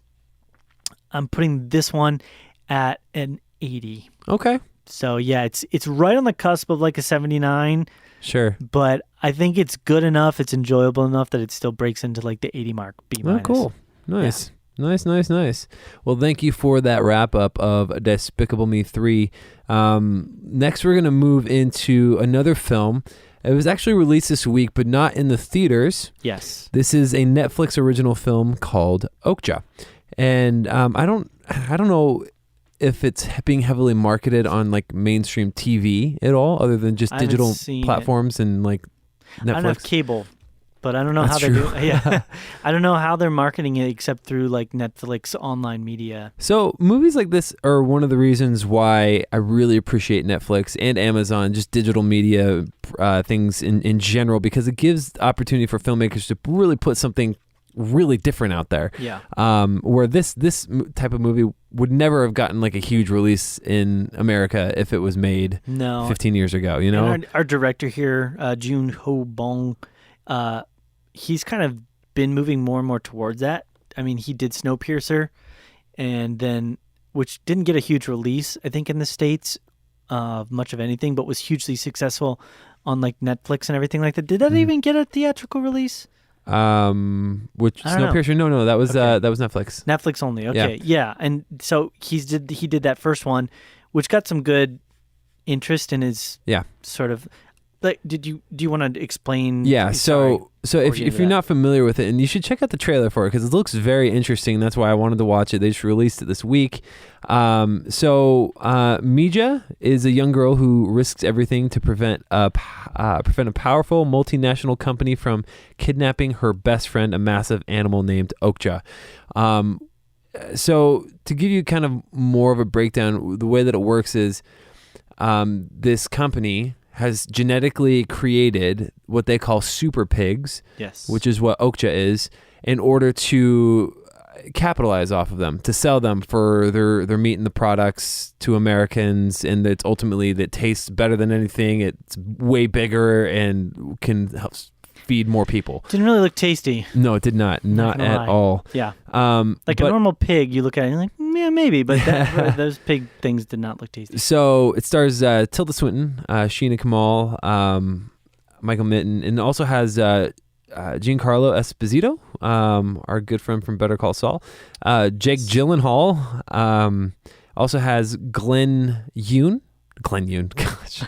I'm putting this one at an 80. Okay. So yeah, it's right on the cusp of like a 79. Sure. But I think it's good enough, it's enjoyable enough that it still breaks into like the 80 mark, B-. Oh, cool. Nice. Yeah. Nice. Well, thank you for that wrap up of Despicable Me 3. Next, we're going to move into another film. It was actually released this week, but not in the theaters. Yes. This is a Netflix original film called Okja. And I don't know if it's being heavily marketed on like mainstream TV at all, other than just digital platforms and like Netflix. I don't have cable, but I don't know That's how true. they're doing. Yeah, I don't know how they're marketing it except through like Netflix online media. So movies like this are one of the reasons why I really appreciate Netflix and Amazon, just digital media things in general, because it gives the opportunity for filmmakers to really put something really different out there. Yeah. Where this type of movie would never have gotten like a huge release in America if it was made 15 years ago, you know? And our director here, Jun Ho Bong, he's kind of been moving more and more towards that. I mean, he did Snowpiercer, and then, which didn't get a huge release, I think, in the States, much of anything, but was hugely successful on like Netflix and everything like that. Did that even get a theatrical release? Which Snowpiercer? No, that was Netflix. Netflix only. Okay, yeah. And so he did that first one, which got some good interest in his sort of. Like, do you want to explain? Yeah. So if you're not familiar with it, and you should check out the trailer for it because it looks very interesting. That's why I wanted to watch it. They just released it this week. Mija is a young girl who risks everything to prevent a powerful multinational company from kidnapping her best friend, a massive animal named Okja. So to give you kind of more of a breakdown, the way that it works is this company has genetically created what they call super pigs, which is what Okja is, in order to capitalize off of them, to sell them for their meat and the products to Americans, and it's ultimately that tastes better than anything. It's way bigger and can help feed more people. Didn't really look tasty. No, it did not at all. Yeah. Like a normal pig, you look at it and you're like, yeah, maybe, but those pig things did not look tasty. So it stars Tilda Swinton, Sheena Kamal, Michael Mitton, and it also has Giancarlo Esposito, our good friend from Better Call Saul. Jake Gyllenhaal also has Glenn Yoon, gosh.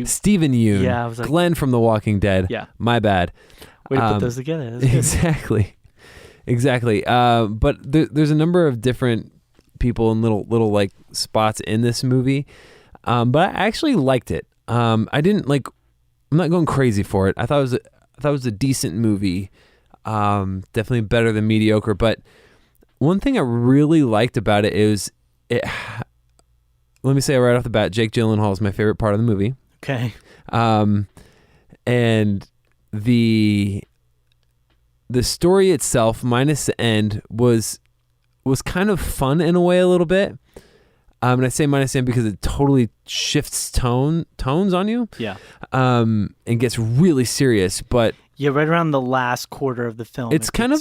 Stephen Yoon. Yeah, I was like, Glenn from The Walking Dead. Yeah. My bad. Way to put those together. Exactly. But there's a number of different people in little like spots in this movie. But I actually liked it. I'm not going crazy for it. I thought it was a decent movie. Definitely better than mediocre. But one thing I really liked about it is let me say right off the bat, Jake Gyllenhaal is my favorite part of the movie. Okay. And the story itself, minus the end, was kind of fun in a way a little bit. And I say minus the end because it totally shifts tones on you. Yeah. And gets really serious. But yeah, right around the last quarter of the film, it's kind of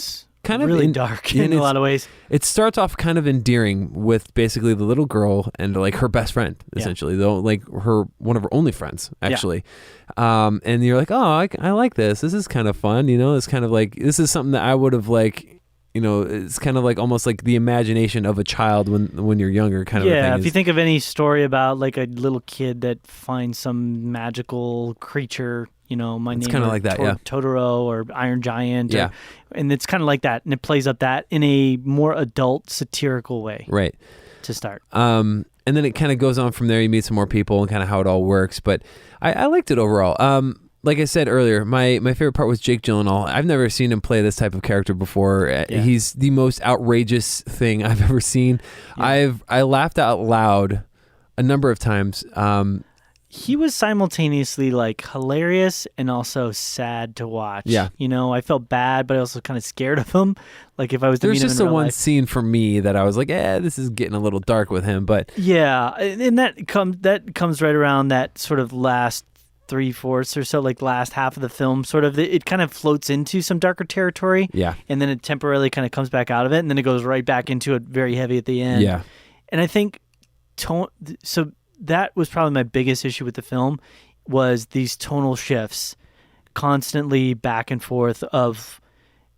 really dark in a lot of ways. It starts off kind of endearing with basically the little girl and like her best friend, essentially, though, like one of her only friends, actually. And you're like, oh, I like this. This is kind of fun, you know. It's kind of like, this is something that I would have like, you know, it's kind of like almost like the imagination of a child when you're younger, kind of. Yeah, thing if you think of any story about like a little kid that finds some magical creature. You know, my name kind of like that, Totoro or Iron Giant. Yeah. And it's kind of like that. And it plays up that in a more adult, satirical way. Right. To start. And then it kind of goes on from there. You meet some more people and kind of how it all works. But I liked it overall. Like I said earlier, my favorite part was Jake Gyllenhaal. I've never seen him play this type of character before. Yeah. He's the most outrageous thing I've ever seen. Yeah. I laughed out loud a number of times. He was simultaneously like hilarious and also sad to watch. Yeah. You know, I felt bad, but I also kind of scared of him. Like if I was to meet him in real life. There's just one scene for me that I was like, this is getting a little dark with him. But yeah, and that comes right around that sort of last 3/4 or so, like last half of the film. Sort of, it kind of floats into some darker territory. Yeah. And then it temporarily kind of comes back out of it, and then it goes right back into it very heavy at the end. Yeah. And I think that was probably my biggest issue with the film, was these tonal shifts constantly back and forth of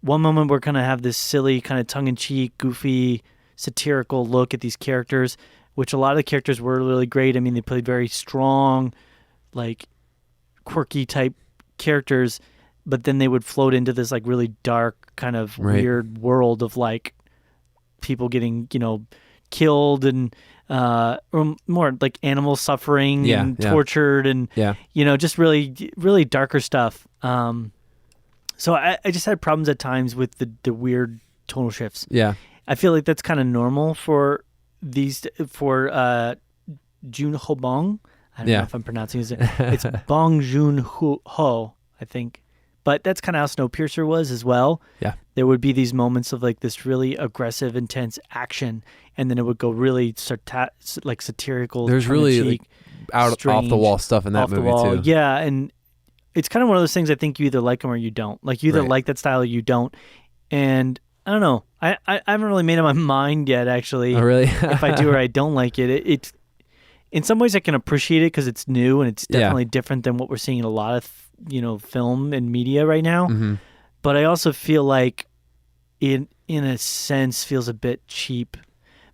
one moment we're going to have this silly kind of tongue-in-cheek, goofy, satirical look at these characters, which a lot of the characters were really great. I mean, they played very strong, like quirky type characters, but then they would float into this like really dark kind of weird world of like people getting, you know, killed and or more like animals suffering and tortured and just really, really darker stuff. So I just had problems at times with the weird tonal shifts. Yeah. I feel like that's kind of normal for Jun Ho Bong. I don't know if I'm pronouncing it. It's Bong Joon-ho, I think. But that's kind of how Snowpiercer was as well. Yeah. There would be these moments of like this really aggressive, intense action, and then it would go really satirical. There's really like, off the wall stuff in that movie too. Yeah, and it's kind of one of those things I think you either like them or you don't. Like you either like that style or you don't. And I don't know. I haven't really made up my mind yet, actually. Oh, really? If I do or I don't like it. It's in some ways I can appreciate it because it's new and it's definitely different than what we're seeing in a lot of film and media right now. Mm-hmm. But I also feel like in a sense feels a bit cheap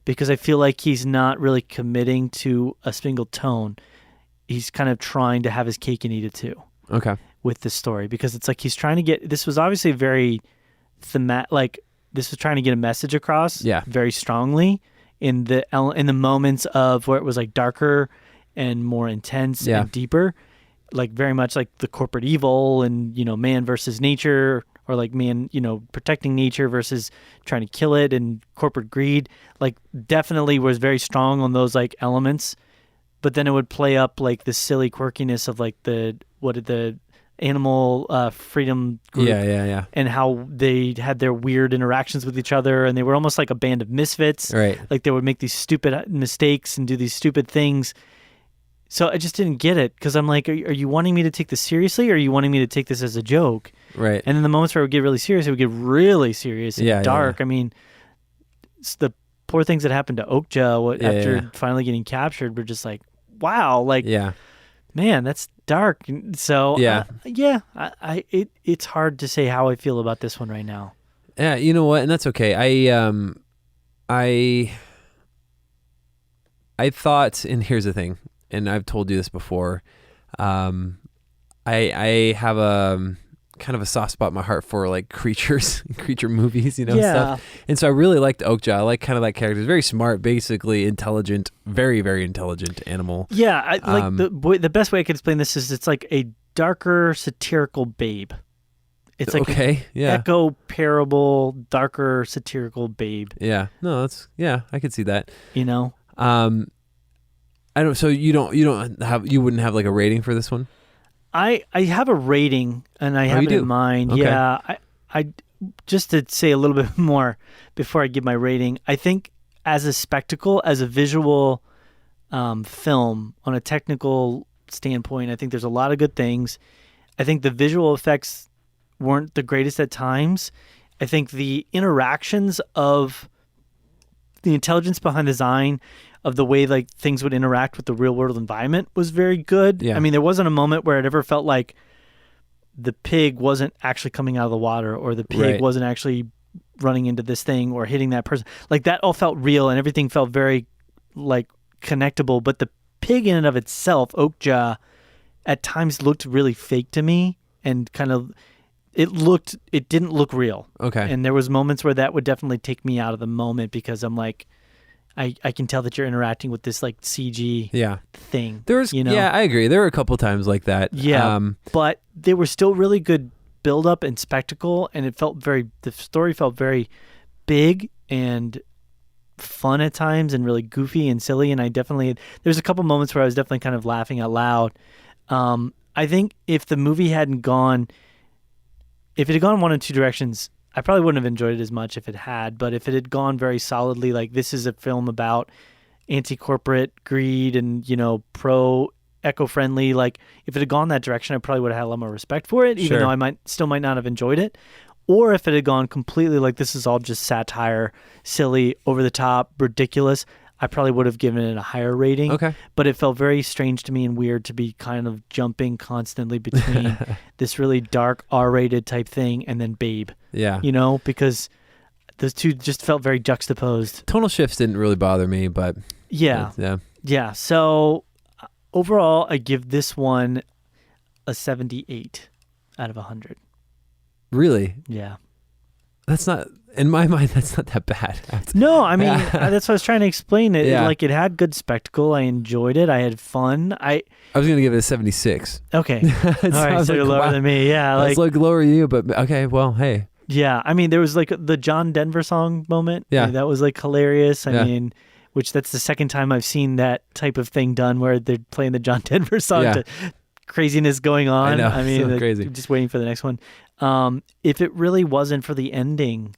because I feel like he's not really committing to a single tone. He's kind of trying to have his cake and eat it too. Okay. With this story because it's like he's trying to get. This was obviously very thematic. Like this was trying to get a message across. Very strongly in the moments of where it was like darker and more intense and deeper, like very much like the corporate evil and man versus nature, or like man protecting nature versus trying to kill it, and corporate greed. Like definitely was very strong on those like elements, but then it would play up like the silly quirkiness of like the animal freedom group and how they had their weird interactions with each other, and they were almost like a band of misfits. Right. Like they would make these stupid mistakes and do these stupid things. So I just didn't get it because I'm like, are you wanting me to take this seriously, or are you wanting me to take this as a joke? Right. And in the moments where it would get really serious, it would get really serious and dark. I mean, it's the poor things that happened to Okja after finally getting captured were just like, wow, like, man, that's dark. So it's hard to say how I feel about this one right now. Yeah, you know what, and that's okay. I thought, and here's the thing, and I've told you this before, I have a kind of a soft spot in my heart for like creature movies, stuff. And so I really liked Okja. I like kind of that character. He's very smart, basically intelligent, very, very intelligent animal. Yeah, the best way I could explain this is it's like a darker satirical Babe. It's like echo parable, darker satirical Babe. Yeah, no, I could see that. I don't. So you wouldn't have like a rating for this one? I have a rating, and I have it in mind. Okay. Yeah, I just to say a little bit more before I give my rating. I think as a spectacle, as a visual film, on a technical standpoint, I think there's a lot of good things. I think the visual effects weren't the greatest at times. I think the interactions of the intelligence behind the design of the way like things would interact with the real world environment was very good. Yeah. I mean, there wasn't a moment where it ever felt like the pig wasn't actually coming out of the water, or the pig wasn't actually running into this thing or hitting that person. Like that all felt real and everything felt very like connectable. But the pig in and of itself, Okja, at times looked really fake to me, and kind of it didn't look real. Okay. And there was moments where that would definitely take me out of the moment because I'm like, I can tell that you're interacting with this like CG thing. I agree. There were a couple times like that. Yeah, but they were still really good build up and spectacle, and the story felt very big and fun at times, and really goofy and silly. And there's a couple moments where I was definitely kind of laughing out loud. I think if the movie if it had gone one of two directions, I probably wouldn't have enjoyed it as much if it had, but if it had gone very solidly, like this is a film about anti-corporate greed and, pro-eco-friendly, like if it had gone that direction, I probably would have had a lot more respect for it, even though I might not have enjoyed it. Or if it had gone completely like this is all just satire, silly, over the top, ridiculous, I probably would have given it a higher rating. Okay. But it felt very strange to me and weird to be kind of jumping constantly between this really dark R-rated type thing and then Babe. Yeah. Because those two just felt very juxtaposed. Tonal shifts didn't really bother me, but... Yeah. Yeah. So overall, I give this one a 78 out of 100. Really? Yeah. that's not, in my mind, that's not that bad. No, I mean, that's what I was trying to explain. It Yeah. it had good spectacle. I enjoyed it. I had fun. I was going to give it a 76. Okay. All right, so you're lower than me. Yeah. That's like lower you, but okay, well, hey. Yeah. I mean, there was like the John Denver song moment. Yeah. That was like hilarious. I Yeah. mean, which that's the second time I've seen that type of thing done where they're playing the John Denver song Yeah. to craziness going on. I know. I mean, So crazy. Just waiting for the next one. If it really wasn't for the ending,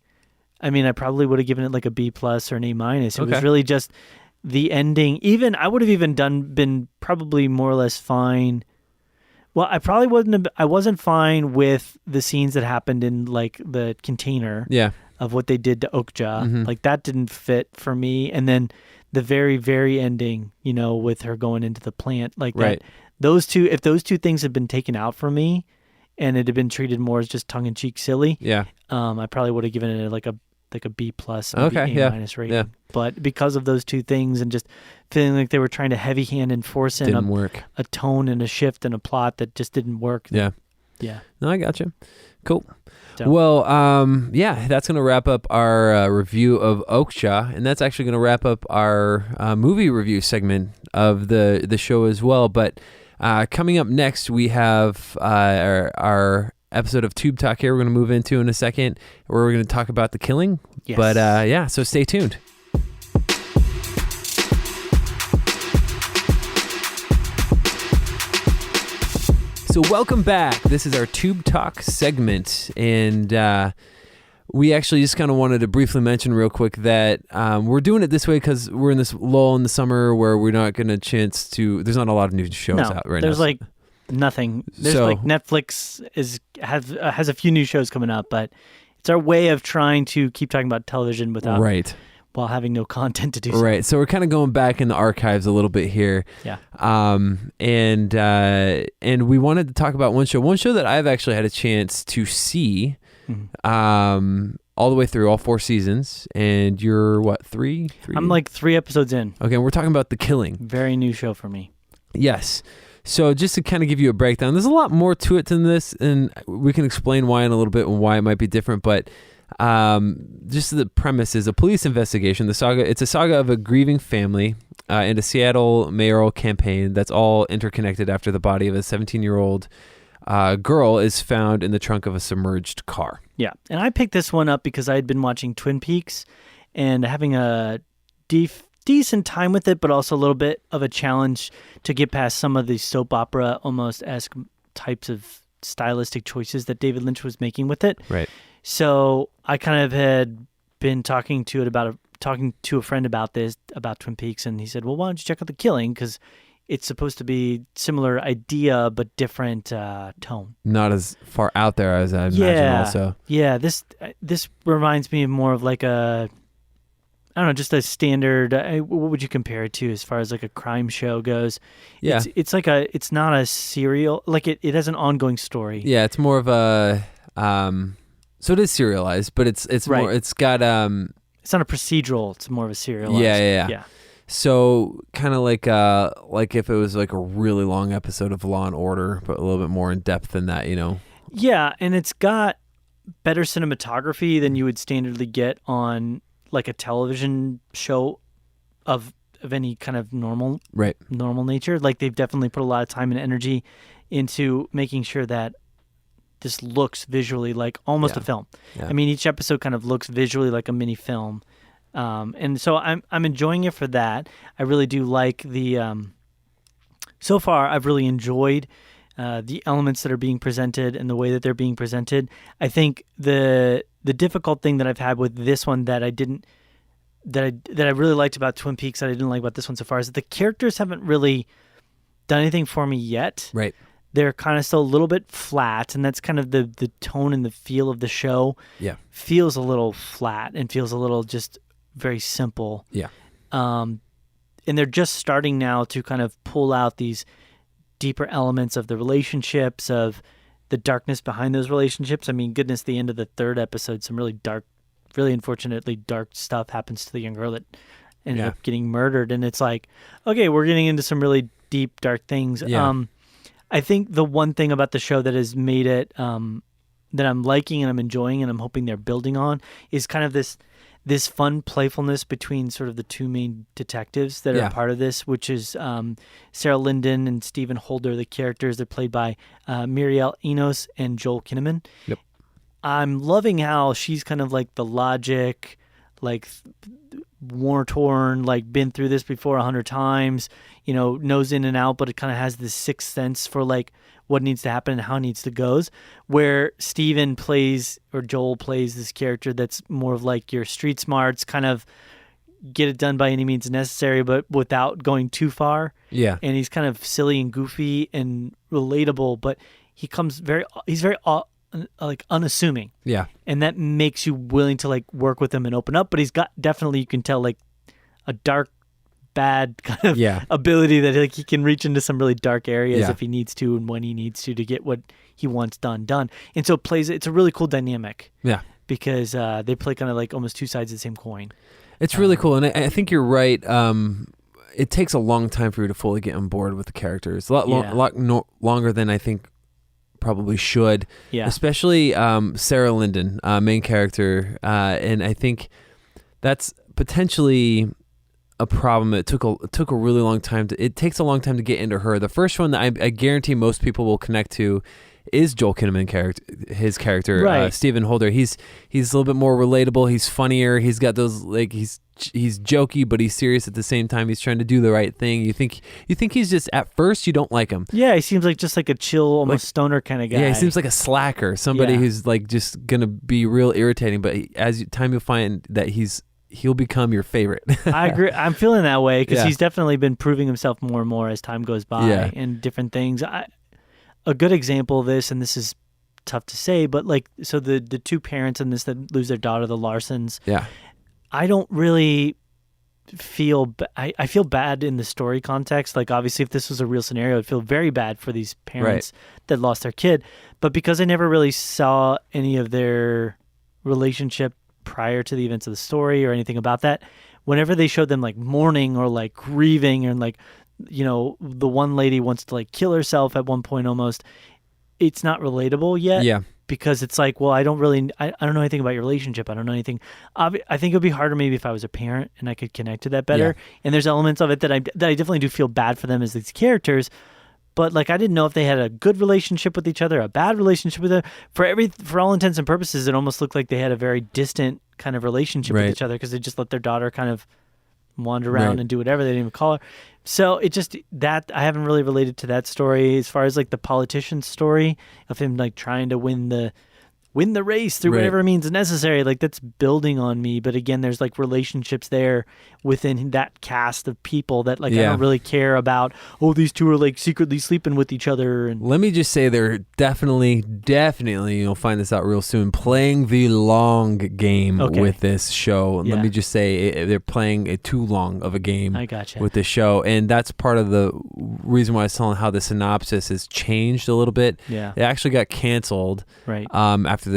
I mean, I probably would have given it like a B+ or an A-. It Okay. was really just the ending. Even I would have even been probably more or less fine. Well, I probably I wasn't fine with the scenes that happened in like the container Yeah. of what they did to Okja. Mhm. Like that didn't fit for me. And then the very, very ending, with her going into the plant, like Right. that. If those two things had been taken out from me, and it had been treated more as just tongue in cheek silly, Yeah. I probably would have given it like a B+, maybe Okay, A- yeah, rating. yeah. But because of those two things and just feeling like they were trying to heavy hand enforce in Didn't work. a tone and a shift and a plot that just didn't work. Yeah. Yeah. No, I got you. Cool. So- Well, yeah, that's going to wrap up our review of Okja, and that's actually going to wrap up our movie review segment of the show as well. But coming up next, we have our episode of Tube Talk here we're going to move into in a second, where we're going to talk about The Killing. Yes. But yeah, so stay tuned. So welcome back. This is our Tube Talk segment, and we actually just kind of wanted to briefly mention real quick that we're doing it this way because we're in this lull in the summer where we're not going to chance to. There's not a lot of new shows out right now. There's like nothing. There's So- like Netflix has a few new shows coming up, but it's our way of trying to keep talking about television without right, while having no content to do. So. right. So we're kind of going back in the archives a little bit here. Yeah. And we wanted to talk about one show that I've actually had a chance to see. Mhm. All the way through all 4 seasons, and you're what, three? I'm like 3 episodes in. Okay, we're talking about The Killing. Very new show for me. Yes. So just to kind of give you a breakdown, there's a lot more to it than this, and we can explain why in a little bit and why it might be different. But just the premise is a police investigation. It's a saga of a grieving family and a Seattle mayoral campaign that's all interconnected after the body of a 17-year-old girl is found in the trunk of a submerged car. Yeah, and I picked this one up because I had been watching Twin Peaks and having a decent time with it, but also a little bit of a challenge to get past some of the soap opera almost-esque types of stylistic choices that David Lynch was making with it. Right. So I kind of had been talking to a friend about Twin Peaks, and he said, "Well, why don't you check out The Killing? Because it's supposed to be similar idea but different tone." Not as far out there as I imagine also. Yeah, this reminds me more of like a, I don't know, just a standard. What would you compare it to as far as like a crime show goes? Yeah. It's not a serial, like it has an ongoing story. Yeah, it's more of a so it is serialized, but it's Right. more, it's got It's not a procedural. It's more of a serialized. Yeah. So kind of like if it was like a really long episode of Law and Order, but a little bit more in depth than that, Yeah, and it's got better cinematography than you would standardly get on like a television show of any kind of normal Right. nature. Like they've definitely put a lot of time and energy into making sure that this looks visually like almost a film. Yeah. I mean, each episode kind of looks visually like a mini film. And so I'm enjoying it for that. I really do like the so far I've really enjoyed the elements that are being presented and the way that they're being presented. I think the difficult thing that I've had with this one that I really liked about Twin Peaks that I didn't like about this one so far is that the characters haven't really done anything for me yet. Right. They're kind of still a little bit flat, and that's kind of the tone and the feel of the show. Yeah. Feels a little flat and feels a little just very simple. Yeah. And they're just starting now to kind of pull out these deeper elements of the relationships, of the darkness behind those relationships. I mean, goodness, the end of the 3rd episode, some really dark, really unfortunately dark stuff happens to the young girl that ended up getting murdered. And it's like, okay, we're getting into some really deep, dark things. Yeah. I think the one thing about the show that has made it I'm liking and I'm enjoying and I'm hoping they're building on is kind of this fun playfulness between sort of the two main detectives that are part of this, which is Sarah Linden and Stephen Holder, the characters. They're played by Muriel Enos and Joel Kinnaman. Yep. I'm loving how she's kind of like the logic, like war-torn, like been through this before 100 times, knows in and out, but it kind of has this sixth sense for like what needs to happen and how it needs to go. Where Steven plays, or Joel plays, this character that's more of like your street smarts, kind of get it done by any means necessary, but without going too far. Yeah. And he's kind of silly and goofy and relatable, but he's very like unassuming. Yeah. And that makes you willing to like work with him and open up, but he's got, definitely you can tell like a dark, bad kind of ability that like he can reach into some really dark areas if he needs to and when he needs to get what he wants done. And so it's a really cool dynamic. Yeah. Because they play kind of like almost two sides of the same coin. It's really cool. And I think you're right. It takes a long time for you to fully get on board with the characters. A lot longer than I think probably should. Yeah. Especially Sarah Linden, main character. And I think that's potentially a problem. It took a really long time it takes a long time to get into her. The first one that I guarantee most people will connect to is Joel Kinnaman his character, right. Stephen Holder. He's a little bit more relatable. He's funnier. He's got those like he's jokey, but he's serious at the same time. He's trying to do the right thing. You think he's just, at first you don't like him. Yeah, he seems like just like a chill, almost stoner kind of guy. Yeah, he seems like a slacker, somebody who's like just gonna be real irritating. But time you'll find that he'll become your favorite. I agree. I'm feeling that way because he's definitely been proving himself more and more as time goes by and different things. A good example of this, and this is tough to say, but like, so the two parents in this that lose their daughter, the Larsons. Yeah. I don't really feel, I feel bad in the story context. Like, obviously, if this was a real scenario, I'd feel very bad for these parents that lost their kid. But because I never really saw any of their relationship prior to the events of the story or anything about that, whenever they showed them like mourning or like grieving and like, the one lady wants to like kill herself at one point almost, it's not relatable yet. Yeah. Because it's like, well, I don't know anything about your relationship. I don't know anything. I think it would be harder maybe if I was a parent and I could connect to that better. Yeah. And there's elements of it that I definitely do feel bad for them as these characters. But like, I didn't know if they had a good relationship with each other, a bad relationship with her. For all intents and purposes, it almost looked like they had a very distant kind of relationship with each other because they just let their daughter kind of wander around and do whatever. They didn't even call her. So it just, that I haven't really related to that story as far as like the politician's story of him like trying to win the race through whatever means necessary. Like, that's building on me. But again, there's like relationships there within that cast of people that like I don't really care about, these two are like secretly sleeping with each other. And let me just say they're definitely, you'll find this out real soon, playing the long game with this show. Yeah. Let me just say they're playing too long of a game with this show. And that's part of the reason why I was telling how the synopsis has changed a little bit. Yeah. It actually got canceled after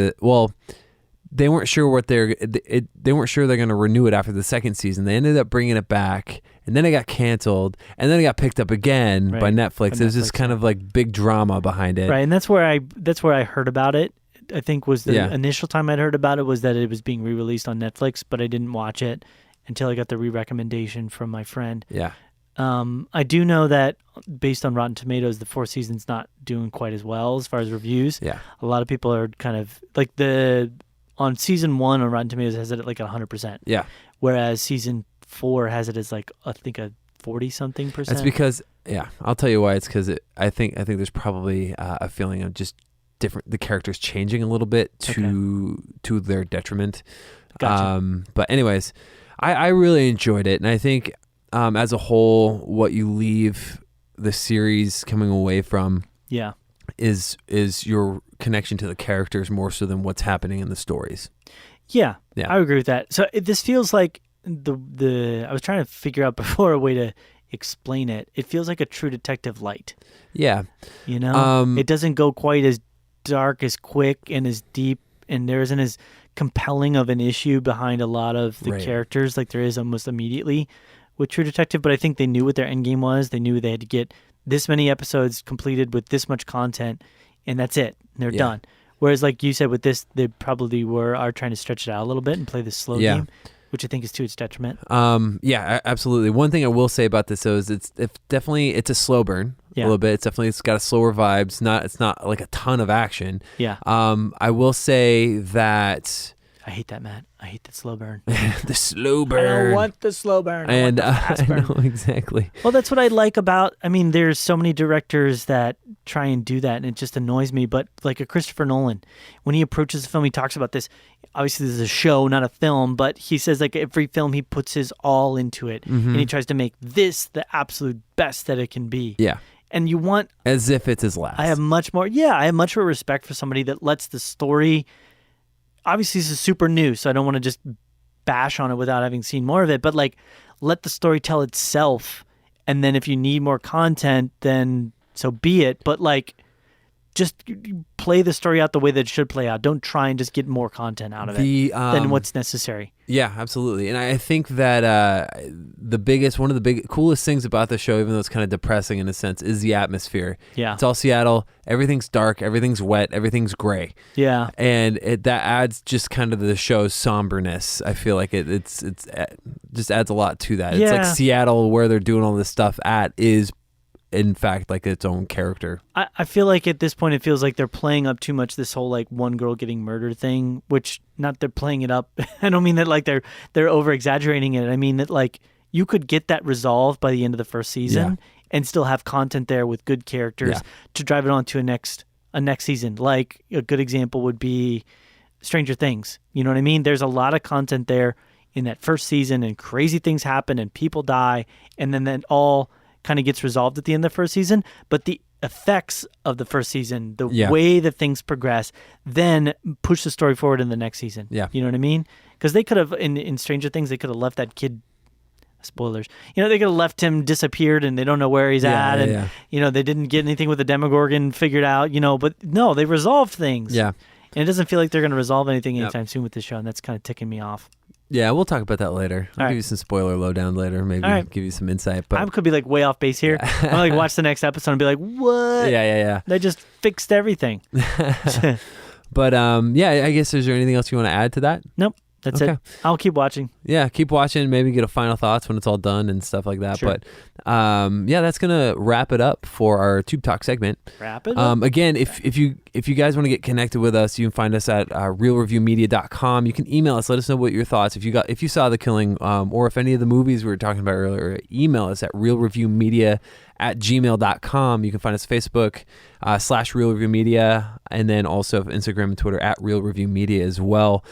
they weren't sure they weren't sure they're going to renew it after the second season. They ended up bringing it back, and then it got canceled, and then it got picked up again by Netflix. There's this kind of like big drama behind it, right? And that's where I heard about it. I think was the initial time I'd heard about it was that it was being re-released on Netflix, but I didn't watch it until I got the re-recommendation from my friend. Yeah. I do know that based on Rotten Tomatoes, the fourth season's not doing quite as well as far as reviews. Yeah. A lot of people are kind of like on season 1 on Rotten Tomatoes has it at like 100%. Yeah. Whereas season 4 has it as like, I think a 40-something percent. That's because, I'll tell you why. It's because I think there's probably a feeling of just the characters changing a little bit to their detriment. Gotcha. But anyways, I really enjoyed it. And I think, as a whole, what you leave the series coming away from is your connection to the characters more so than what's happening in the stories. Yeah. I agree with that. So this feels like I was trying to figure out before a way to explain it. It feels like a True Detective light. Yeah. It doesn't go quite as dark, as quick, and as deep, and there isn't as compelling of an issue behind a lot of the characters like there is almost immediately with True Detective. But I think they knew what their end game was. They knew they had to get this many episodes completed with this much content, and that's it. They're done. Whereas, like you said, with this, they probably are trying to stretch it out a little bit and play this slow game, which I think is to its detriment. Absolutely. One thing I will say about this though is it's a slow burn a little bit. It's got a slower vibe. It's not like a ton of action. Yeah. I will say that I hate that, Matt. I hate that slow burn. The slow burn. I don't want the slow burn. I want the fast burn. I know, exactly. Well, that's what I like about, there's so many directors that try and do that, and it just annoys me. But like a Christopher Nolan, when he approaches a film, he talks about this. Obviously, this is a show, not a film, but he says like every film, he puts his all into it, and he tries to make this the absolute best that it can be. Yeah. And you want... As if it's his last. I have much more respect for somebody that lets the story... Obviously, this is super new, so I don't want to just bash on it without having seen more of it. But like, let the story tell itself, and then if you need more content, then so be it. But like, just play the story out the way that it should play out. Don't try and just get more content out of it than what's necessary. Yeah, absolutely. And I think that one of the coolest things about the show, even though it's kind of depressing in a sense, is the atmosphere. Yeah. It's all Seattle. Everything's dark. Everything's wet. Everything's gray. Yeah. And that adds just kind of the show's somberness. I feel like it just adds a lot to that. Yeah. It's like Seattle, where they're doing all this stuff at, is in fact like its own character. I feel like at this point it feels like they're playing up too much this whole like one girl getting murdered thing, which not they're playing it up. I don't mean that like they're over exaggerating it. I mean that like you could get that resolved by the end of the first season and still have content there with good characters to drive it on to a next season. Like a good example would be Stranger Things. You know what I mean? There's a lot of content there in that first season, and crazy things happen and people die, and then that all kind of gets resolved at the end of the first season, but the effects of the first season, the way that things progress, then push the story forward in the next season. Yeah. You know what I mean? Because they could have, in Stranger Things, they could have left that kid, spoilers, they could have left him disappeared and they don't know where he's at. And, they didn't get anything with the Demogorgon figured out, but no, they resolved things. Yeah. And it doesn't feel like they're going to resolve anything anytime soon with this show, and that's kind of ticking me off. Yeah, we'll talk about that later. I'll give you some spoiler lowdown later, maybe give you some insight. But I could be like way off base here. I'll like watch the next episode and be like, what? Yeah. They just fixed everything. But I guess, is there anything else you want to add to that? Nope. That's it. I'll keep watching. Yeah, keep watching. Maybe get a final thoughts when it's all done and stuff like that. Sure. But that's gonna wrap it up for our Tube Talk segment. Wrap it up. Again, if you guys want to get connected with us, you can find us at realreviewmedia.com. You can email us. Let us know what your thoughts. If you saw The Killing, or if any of the movies we were talking about earlier, email us at realreviewmedia@gmail.com. You can find us Facebook /realreviewmedia, and then also Instagram and Twitter at realreviewmedia as well.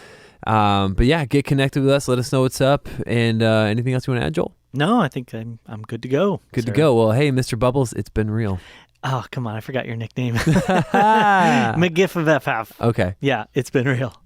Get connected with us. Let us know what's up. And anything else you want to add, Joel? No, I think I'm good to go. Good to go. Well, hey, Mr. Bubbles, it's been real. Oh, come on. I forgot your nickname. McGiff of FF. Okay. Yeah, it's been real.